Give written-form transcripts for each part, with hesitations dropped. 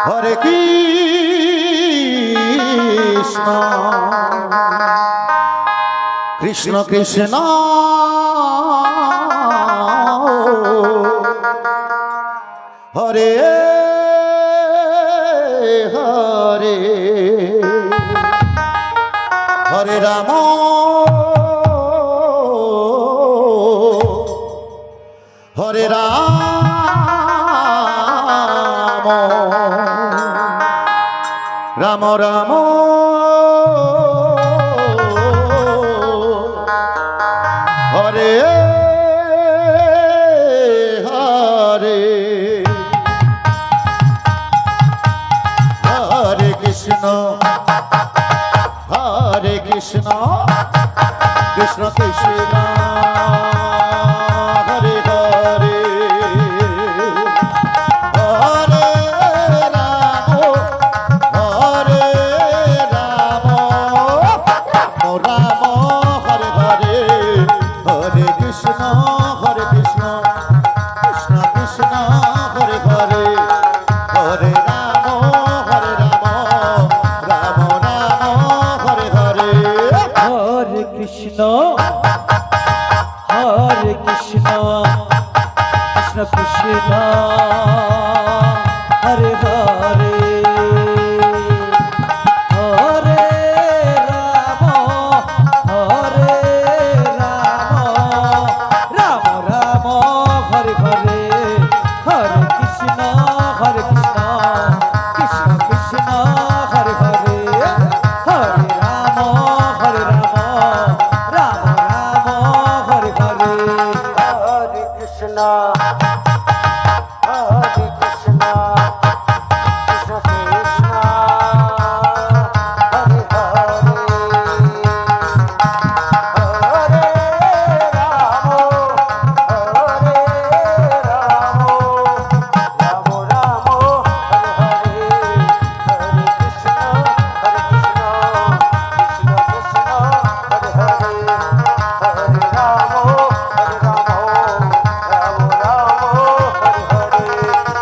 হরে Krishna Krishna Krishna Hare Hare Hare Ram হরে Ram Ram Ram Hare Hare Hare Krishna Krishna Krishna Hare Hare Hare Ram হরে Ram Ram Hare Hare Hare Krishna Krishna Krishna Hare Hare Hare Ram Ram Ram Hare Hare Hare Krishna Krishna Krishna Hare Hare Hare Ram Ram Ram Hare Hare Hare Krishna Krishna Krishna Hare Hare Hare Ram Ram Hare Hare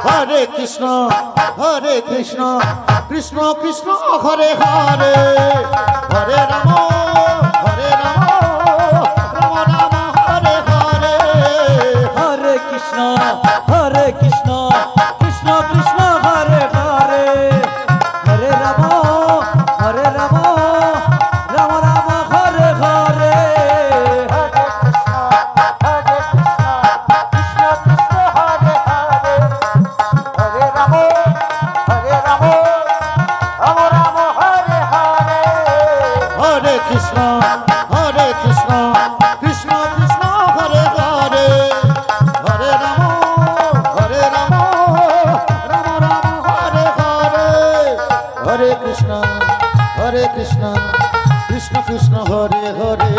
Hare Krishna হরে Krishna Krishna Krishna Hare Hare Hare Ram Ram Ram Hare Hare Hare Krishna Krishna Krishna Hare Hare Hare Ram Ram Ram Hare Hare Hare Krishna Krishna Krishna Hare Hare Hare Ram Ram Ram Hare Hare Hare Krishna Krishna Krishna Hare Hare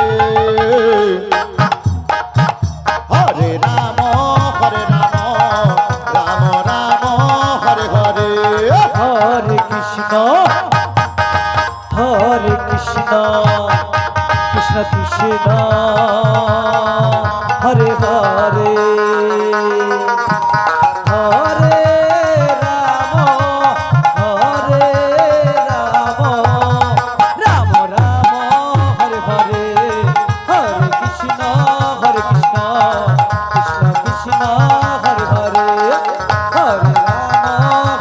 Hare Ram Ram Ram Hare Hare Hare Krishna Krishna Krishna Hare Hare Hare Ram Ram Ram Hare Hare Hare Krishna Krishna Krishna Hare Hare Hare Ram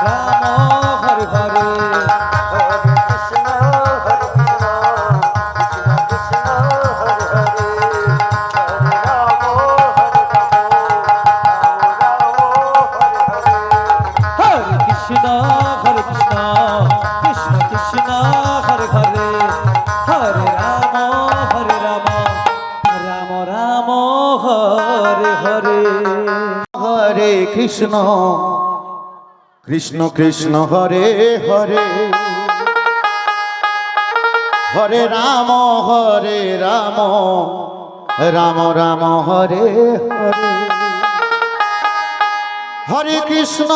Ram Hare Hare Krishna Krishna Hare Hare Hare Ram Ram Ram Hare Hare Hare Krishna Krishna Krishna Hare Hare Hare Ram Ram Ram Hare Hare Hare Krishna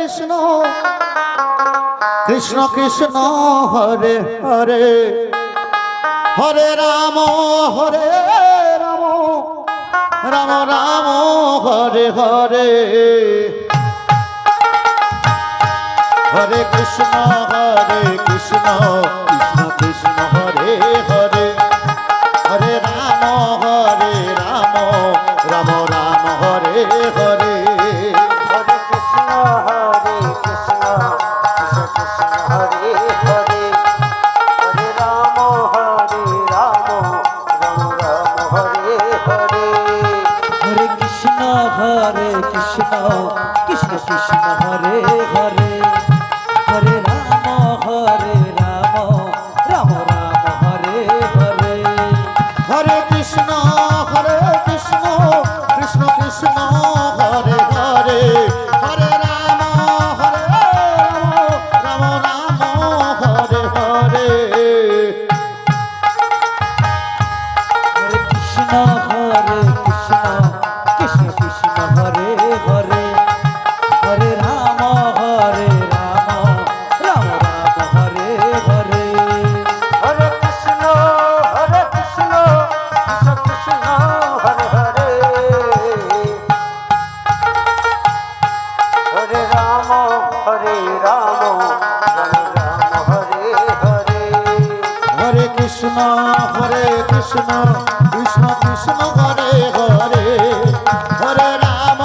Krishna Krishna Krishna Hare Hare Hare Ram Ram Ram Hare Hare Hare Krishna Krishna Krishna Hare Hare Hare Ram Ram Ram Ram Hare Hare Hare Krishna Krishna Krishna Hare Hare Hare Ram Ram Ram Hare Hare Hare Krishna Krishna Krishna Krishna Hare Hare Hare Ram Ram Ram Hare Hare Hare Krishna Krishna Krishna Krishna Hare Hare Hare Ram Ram Ram Hare Hare Hare Krishna Krishna Krishna Hare Hare Hare Ram Ram Ram Hare Hare Hare Krishna Krishna Krishna Hare Hare Hare Ram Ram Ram Hare Hare Hare Krishna Krishna Krishna Krishna Hare Hare Hare Ram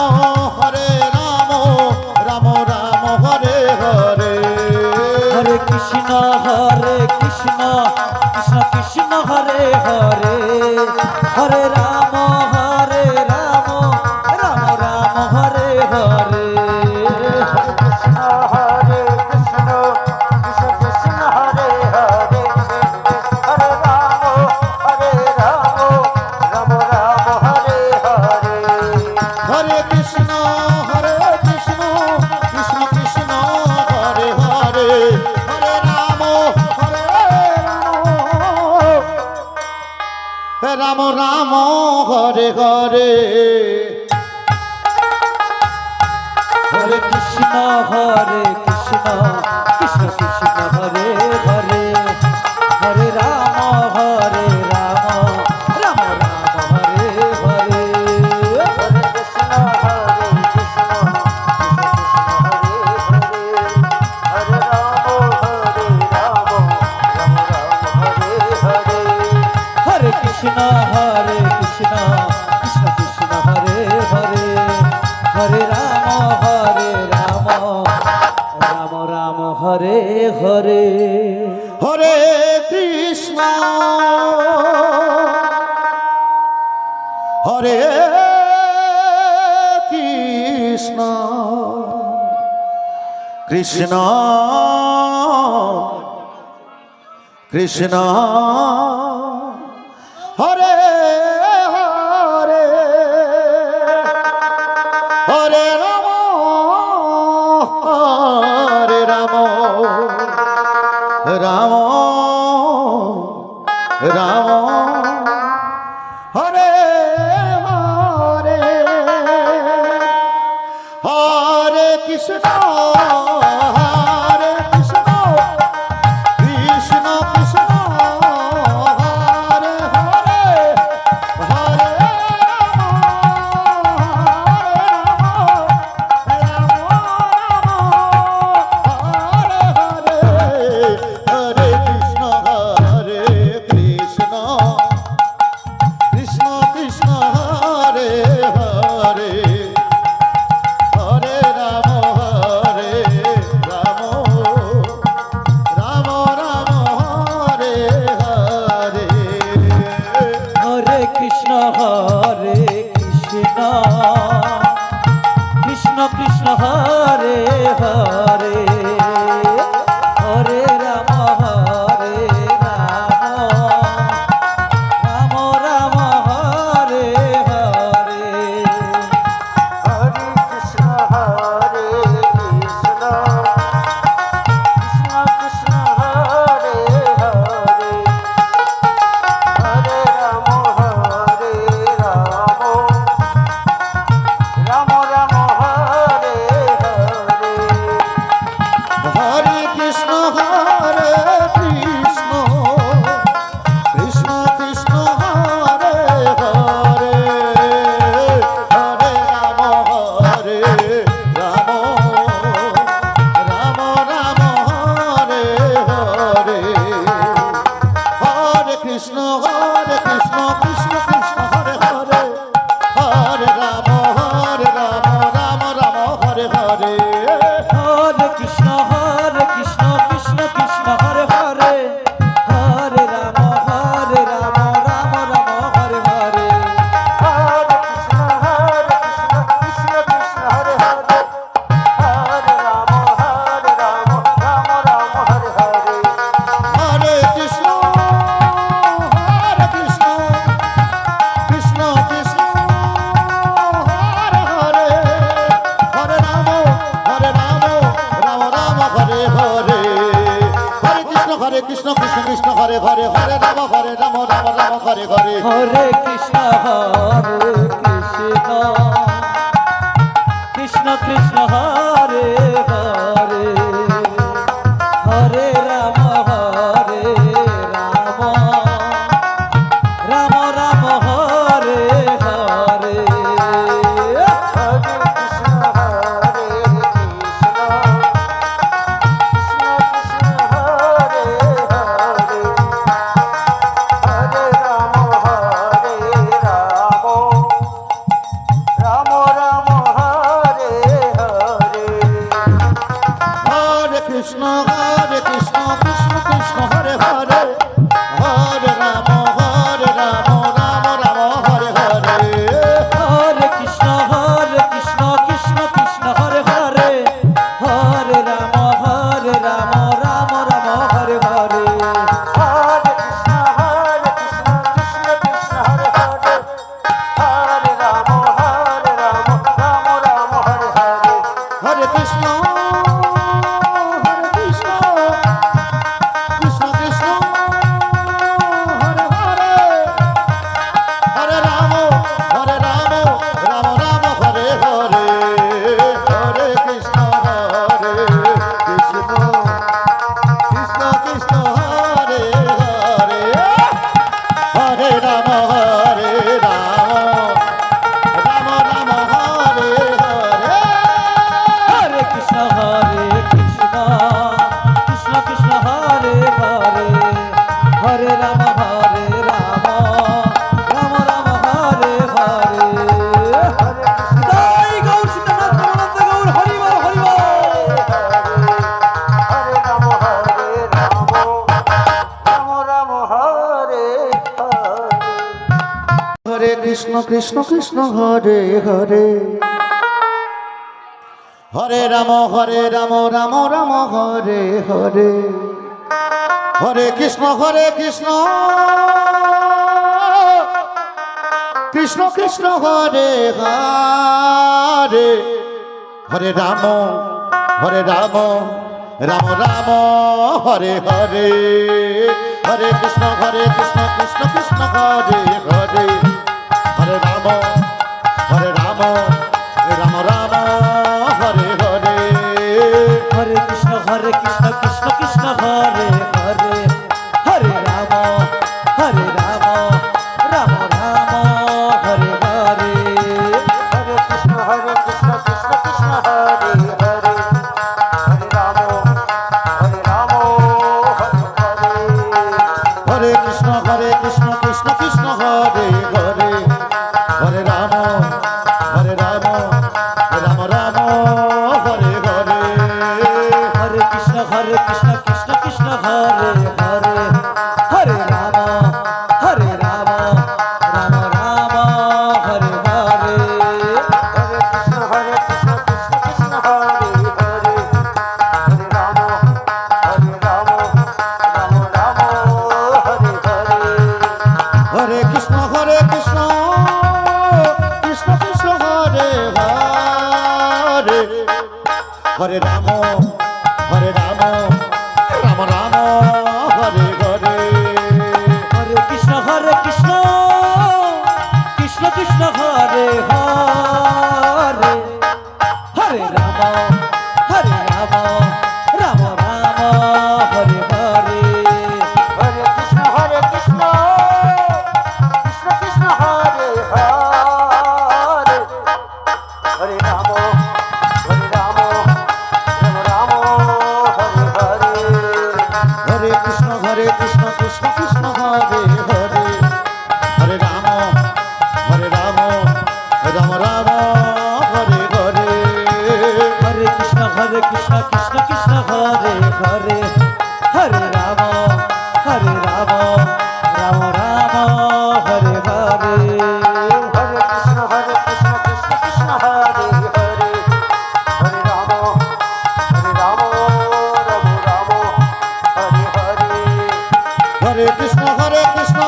Ram Ram Hare Hare Hare Krishna Krishna Krishna Krishna Hare Hare Hare Ram Ram Ram Hare Hare Krishna Krishna Krishna Krishna Hare Hare Hare Ram Ram Ram Hare Hare Hare Krishna Krishna Krishna Krishna Hare Hare Hare Ram Ram Ram Hare Hare Hare Krishna Krishna Krishna Krishna Hare Hare Hare Ram Ram Ram Hare Hare Hare Krishna Krishna Krishna Krishna Hare Hare Hare Ram Ram Ram Hare Hare Hare Krishna হরে Krishna Krishna Krishna Hare Hare Hare Ram Ram Ram Hare Hare Hare Krishna Krishna Krishna Hare Hare Hare Hare Krishna Krishna Krishna Krishna Hare Hare Hare Ram Krishna Krishna Krishna Hare Hare Hare Ram Ram Ram Hare Hare Hare Krishna Krishna Krishna Hare Hare Hare Ram Ram Ram Hare Hare Krishna Krishna Krishna Krishna Hare Hare Hare Ram Ram Ram Hare Hare Hare Krishna Krishna Krishna Hare Hare Hare Ram Ram Ram Hare Hare Hare Krishna হরে Ram Ram Ram Hare Hare জয় Gour Sitanath Premananda Gour Hari বল Hari বল হরে Krishna Krishna Krishna Hare Hare Hare Ram Ram Ram Hare Hare Hare Krishna Krishna Krishna Hare Hare Hare Ram Ram Ram Hare Hare Hare Krishna Krishna Krishna Hare Hare Hare Ram Ram Ram Hare Hare Hare Krishna Krishna Krishna Hare Hare Hare Ram Ram Ram Hare Hare Hare Krishna Krishna Krishna Hare Hare Hare Ram হরে Krishna Krishna Krishna Hare Hare Hare Ram Ram Ram Hare Hare Hare Krishna Krishna Krishna Hare Hare Hare Ram Ram Ram Hare Hare Hare Krishna Krishna Hare Hare Hare Ram Ram Hare Hare Hare Krishna Krishna Krishna Hare Hare Hare Ram Ram Ram Hare Hare Hare Krishna Krishna Krishna Hare Hare Hare Ram Ram Ram Hare Hare Hare Krishna Krishna Krishna Hare Hare Hare Ram Ram Hare Hare Hare Krishna Krishna Krishna Hare Hare Hare Ram Ram Ram Hare Hare Hare Krishna Krishna Krishna Hare Hare Hare Ram Ram Ram Hare Hare Hare Krishna Krishna Hare Hare Hare Ram Ram Hare Hare Hare Krishna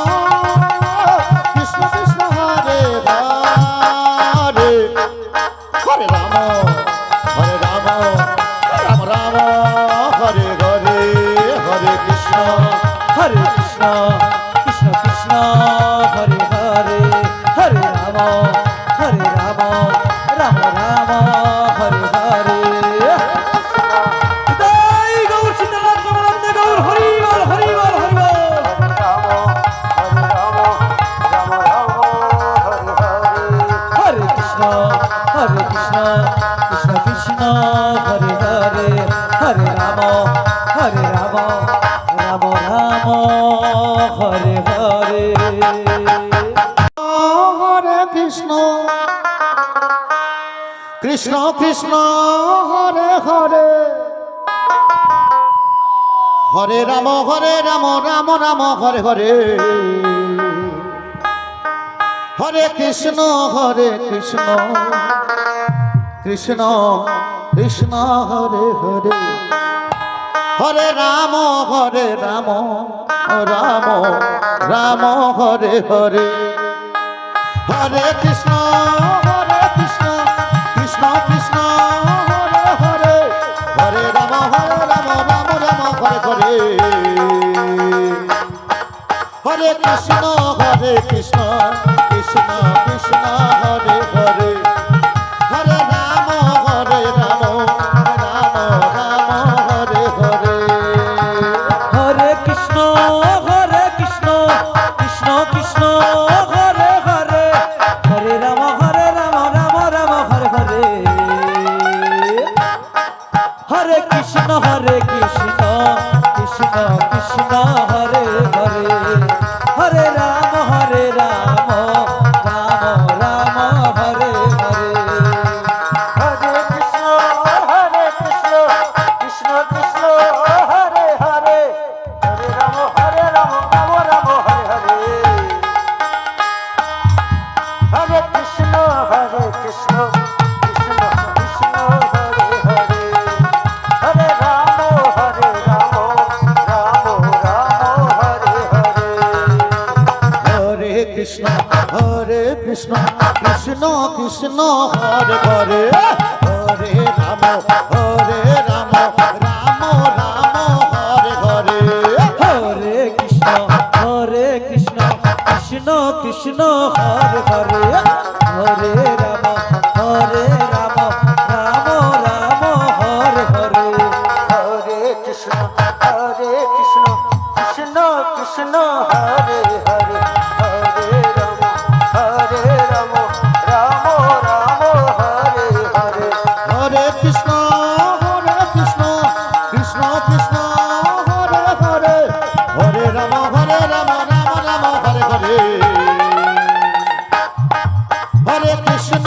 Krishna Krishna Hare Hare Hare Ram Ram Ram Hare Hare Hare Ram Ram Ram Hare Hare Hare Krishna Krishna Krishna Hare Hare Hare Ram Ram Ram Hare Hare Hare Krishna Krishna Krishna Hare Hare Hare Ram Ram Ram Hare Hare Hare Krishna Krishna Krishna Hare Hare Hare Ram Ram Ram Hare Hare Hare Krishna Krishna Krishna Hare Hare Hare Ram Ram Hare Hare Hare Krishna Krishna Krishna Hare Hare Hare Ram Ram Ram Hare Hare Hare Krishna Krishna Krishna Hare Hare Hare Ram Ram Ram Hare Hare Hare Krishna Krishna Krishna Hare Hare Hare Ram Ram Ram Hare Hare Hare Krishna Krishna Krishna Krishna Hare Hare Hare Ram Ram Hare Hare Hare Krishna Krishna Krishna Hare Hare Hare Ram Ram Ram Hare Hare Hare Krishna Krishna Krishna Hare Hare Hare Ram Ram Ram Hare Hare Hare Krishna Krishna Krishna Hare Hare Hare Ram Ram Ram Hare Hare Hare Krishna Krishna Krishna Hare Hare Hare Ram Ram Ram Hare Hare Hare Krishna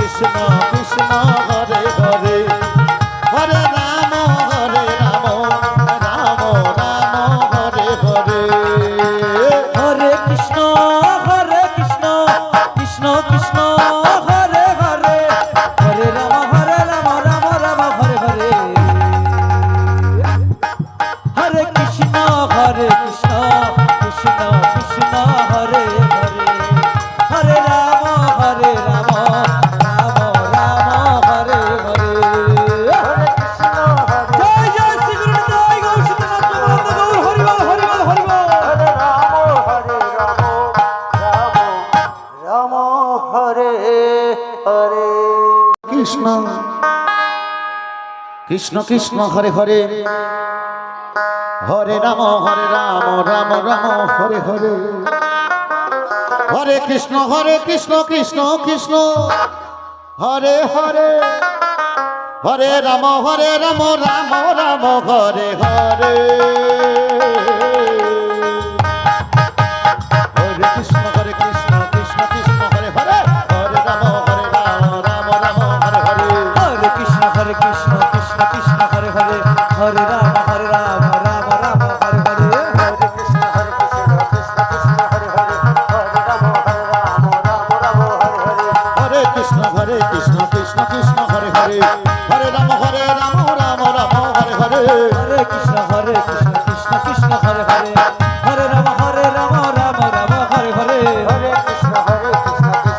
Krishna Krishna Hare Hare Hare Ram Ram Ram Hare Hare Hare Krishna Krishna Krishna Hare Hare Hare Ram Ram Ram Hare Hare Hare Krishna Krishna Krishna Hare Hare Hare Ram Ram Ram Hare Hare Hare Krishna জয় জয় Shri Guru Nitai Gour Sitanath Prabhunand Gour Hari বল Hari বল Hari বল হরে Ram Hare Hare Krishna Krishna Krishna Hare Hare Hare Ram Ram Ram Hare Hare Hare Krishna Krishna Krishna Hare Hare Hare Ram Ram Ram Hare Hare Hare Krishna Krishna Krishna Hare Hare Hare Ram Ram Ram Hare Hare Hare Krishna Krishna Krishna Hare Hare Hare Ram Ram Ram Hare Hare Hare Krishna Krishna Krishna Hare Hare Hare Ram Ram Hare Hare Hare Krishna Krishna Hare Hare Hare Ram Ram Ram Hare Hare Hare Krishna Krishna Krishna Hare Hare Hare Ram Ram Ram Hare Hare Hare Krishna Krishna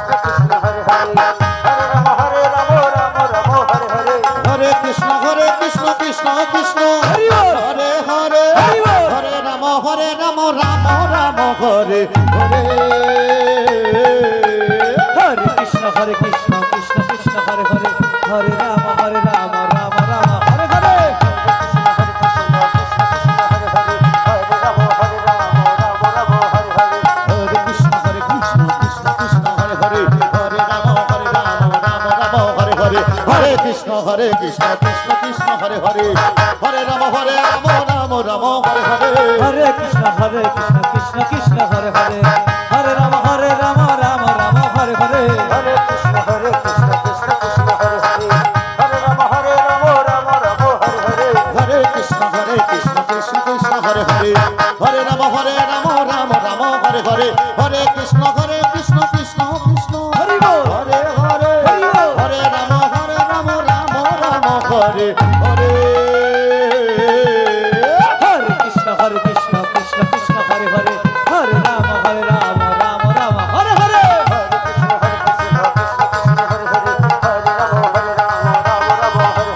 Hare Hare Hare Ram Ram Hare Hare Hare Krishna Krishna Hari বল। Hare Hare Hari বল। হরে Ram Ram Hare Hare Hare Krishna Krishna Krishna Hare Hare Hare Ram Ram Ram Hare Hare Hare Krishna Krishna Krishna Hare Hare Hare Ram Ram Ram Hare Hare Hare Krishna হরে Krishna Krishna Krishna Hare Hare Hare Ram Ram Ram Hare Hare Hare Krishna Krishna Krishna Hare Hare Hare Ram Ram Ram Hare Hare Hare Krishna Krishna Krishna Hare Hare Hare Ram Ram Ram Hare Hare Hare Krishna Krishna Krishna Hare Hare Hare Ram Ram Ram Hare Hare Hare Krishna Krishna Krishna Hari বল Hare Hare Hari বল হরে Ram Ram Ram Hare Hare Hare Krishna Krishna Krishna Hare Hare Hare Ram Ram Ram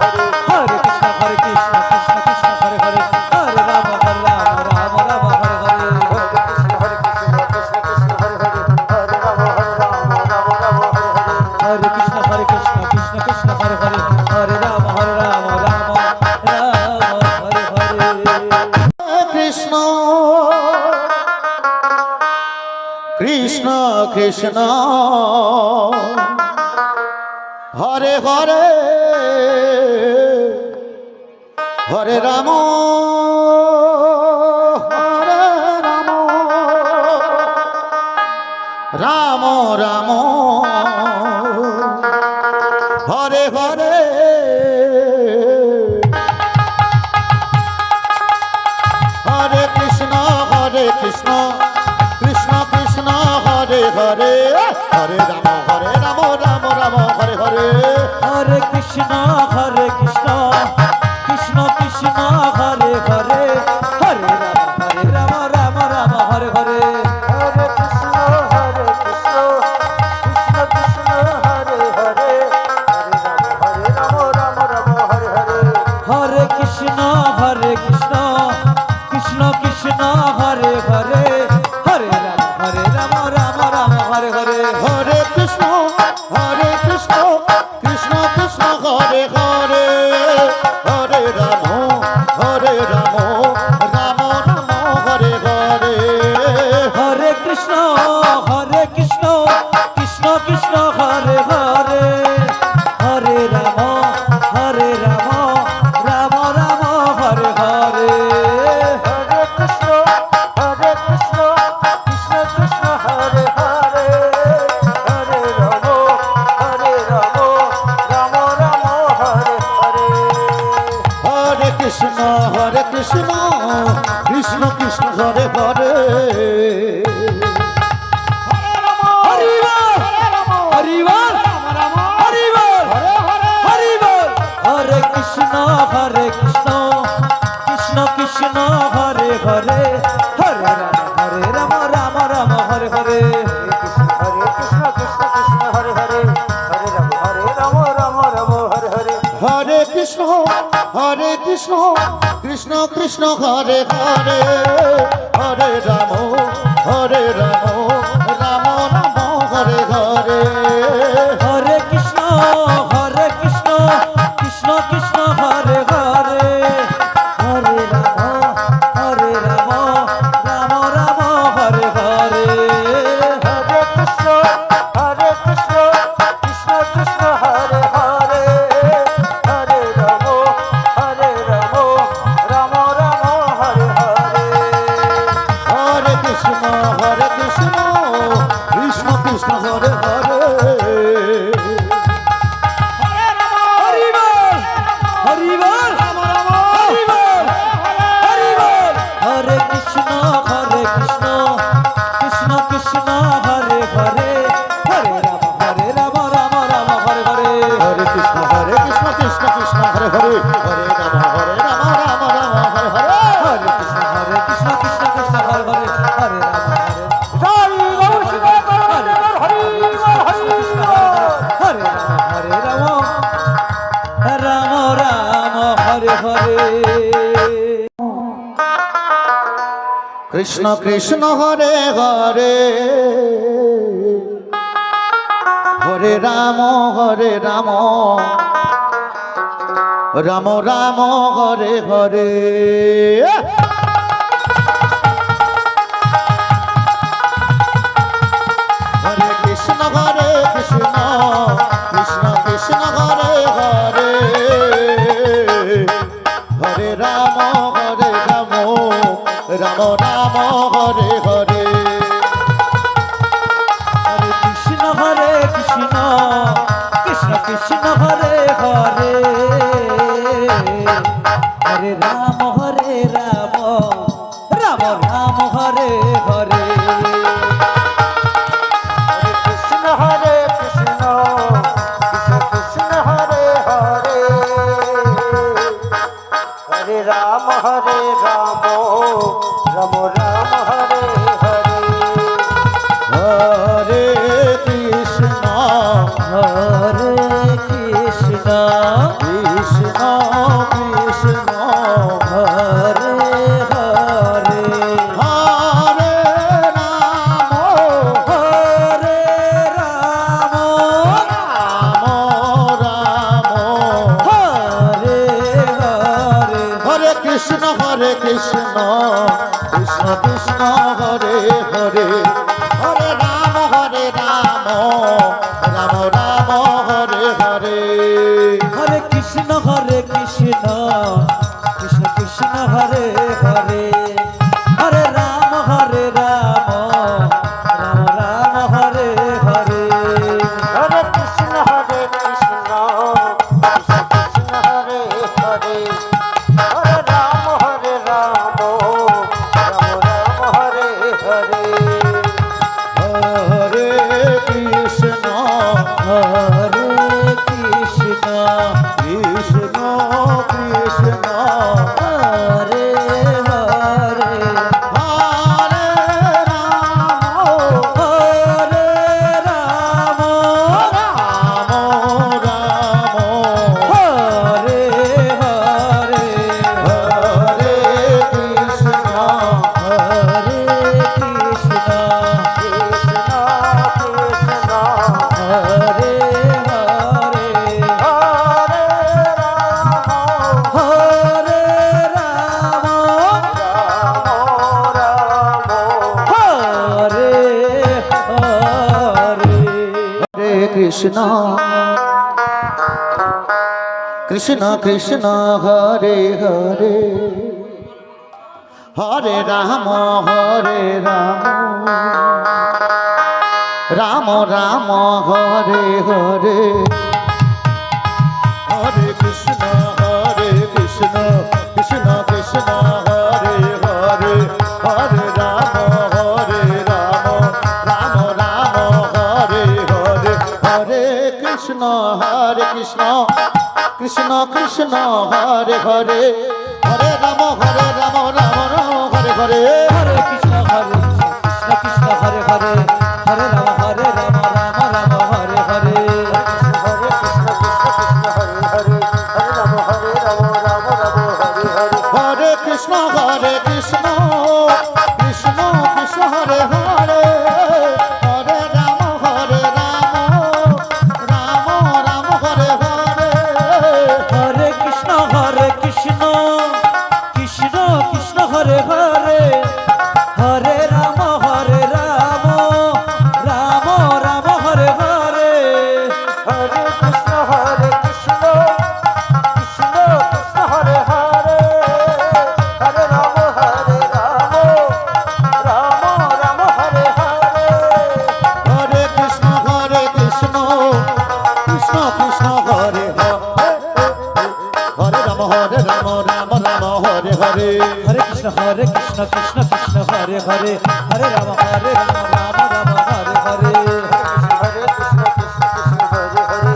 Hare Hare Hare Krishna Krishna Krishna Hare Hare Hare Ram Ram Ram Hare Hare Hare Krishna Krishna Krishna Hare Hare Hare Ram Ram Hare Hare Hare Krishna Krishna Krishna Hare Hare Hare Ram Ram Hare Hare Hare Krishna Krishna Hare Hare Hare Ram Ram Hare Hare Krishna Krishna Krishna Hare Hare Hare Ram Ram Ram Hare Hare Hare Krishna Krishna Krishna Hare Hare Hare Ram Ram Ram Hare Hare Hare Krishna Krishna Krishna Hare Hare Hare Ram Ram Ram Hare Hare Hare Krishna Krishna Krishna Hare Hare Hare Ram Ram Ram Hare Hare Hare Krishna Krishna Krishna Hare Hare Hare Ram Ram Ram Hare Hare Hare Krishna Krishna Krishna Hare Hare Hare Ram Ram Hare Hare Hare Krishna Krishna Krishna Hare Hare Hare Ram Ram Ram Hare Hare Hare Krishna Krishna Krishna Hare Hare Hare Ram Ram Ram Hare Hare Hare Krishna Krishna Krishna Hare Hare Hari বল Hari বল Hari বল Hari বল হরে Krishna Krishna Krishna Hare Hare Hare Ram Ram Ram Hare Hare Hare Krishna Krishna Hare Hare Hare Ram Ram Ram Hare Hare Hare Krishna Krishna Hare Hare Hare Ram Ram Hare Hare Hare Krishna Krishna Krishna Hare Hare Hare Ram Ram Ram Hare Hare Hare Krishna Krishna Krishna Hare Hare Hare Ram Ram Ram Hare Hare Hare Krishna Krishna Hare Hare Hari বল Hari বল Hari বল Hari বল হরে Krishna Krishna Hare Hare Hare Ram Ram Ram Hare Hare Hare Krishna Krishna Hare Hare Hare Ram Ram Hare Hare Hare Krishna Krishna Hare Hare Hare Ram জয় Gour শিবর Hari হরে Ram Ram Hare Hare Krishna Krishna Hare Hare Hare Ram Ram Ram Hare Hare Hare Krishna Krishna Krishna Hare Hare Hare Ram Ram Ram Hare Hare Hare Krishna Krishna Krishna Hare Hare Hare Ram Ram Ram Hare Hare Hare Krishna হরে Krishna Krishna Krishna Hare Hare Hare Ram হরে Ram Ram Ram Hare Hare Hare Krishna Krishna Krishna Hare Hare Hare Ram Ram Ram Hare Hare Hare Krishna Krishna Krishna Hare Hare Hare Ram Ram Ram Hare Hare Hare Krishna Krishna Krishna Hare Hare Hare Ram Ram Ram Hare Hare Hare Krishna হরে Krishna Krishna Krishna Hare Hare Hare Ram হরে Ram Ram Ram Hare Hare Hare Krishna হরে Krishna Krishna Krishna Hare Hare Hare Ram হরে Ram Ram Ram Hare Hare Hare Krishna Krishna Krishna Hare Hare Hare Ram Ram Ram Hare Hare Hare Krishna Krishna Krishna Hare Hare Hare Ram Ram Ram Hare Hare Hare Krishna Krishna Krishna Hare Hare Hare Ram Ram Hare Hare Hare Krishna Krishna Hare Hare Hare Ram Ram Ram Hare Hare Hare Krishna Krishna Hare Hare Hare Ram Ram Ram Hare Hare Hare Krishna Krishna Krishna Hare Hare Hare Ram Ram Ram Hare Hare Hare Krishna Krishna Krishna Hare Hare Hare Ram Ram Ram Hare Hare Hare Krishna Krishna Krishna Krishna Hare Hare Hare Ram Ram Hare Hare Hare Krishna Krishna Krishna Hare Hare Hare Ram Ram Hare Hare Hare Krishna Krishna Krishna Hare Hare Hare Ram Ram Ram Hare Hare Hare Krishna Krishna Hare Hare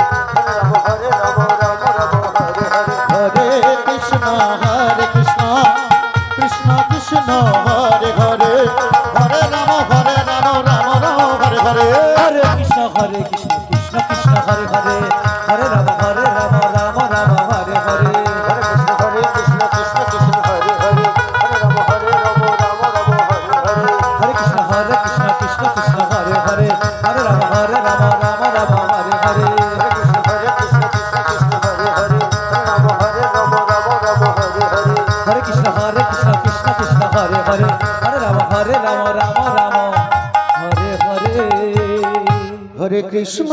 Hare Ram Ram Hare Hare Hare Krishna Krishna Krishna Hare Hare Hare Ram Ram Hare Hare Hare Krishna Krishna Krishna Hare Hare Hare Ram Ram Ram Hare Hare Hare Krishna Krishna Krishna Hare Hare Hare Ram Ram Hare Hare Hare Krishna Krishna Krishna Hare Hare Hare Ram Ram Ram Hare Hare Hare Krishna Krishna Krishna Hare Hare Hare Ram Ram Hare Hare Hare Krishna Krishna Krishna Hare Hare Hare Ram Ram Ram Hare Hare Hare Krishna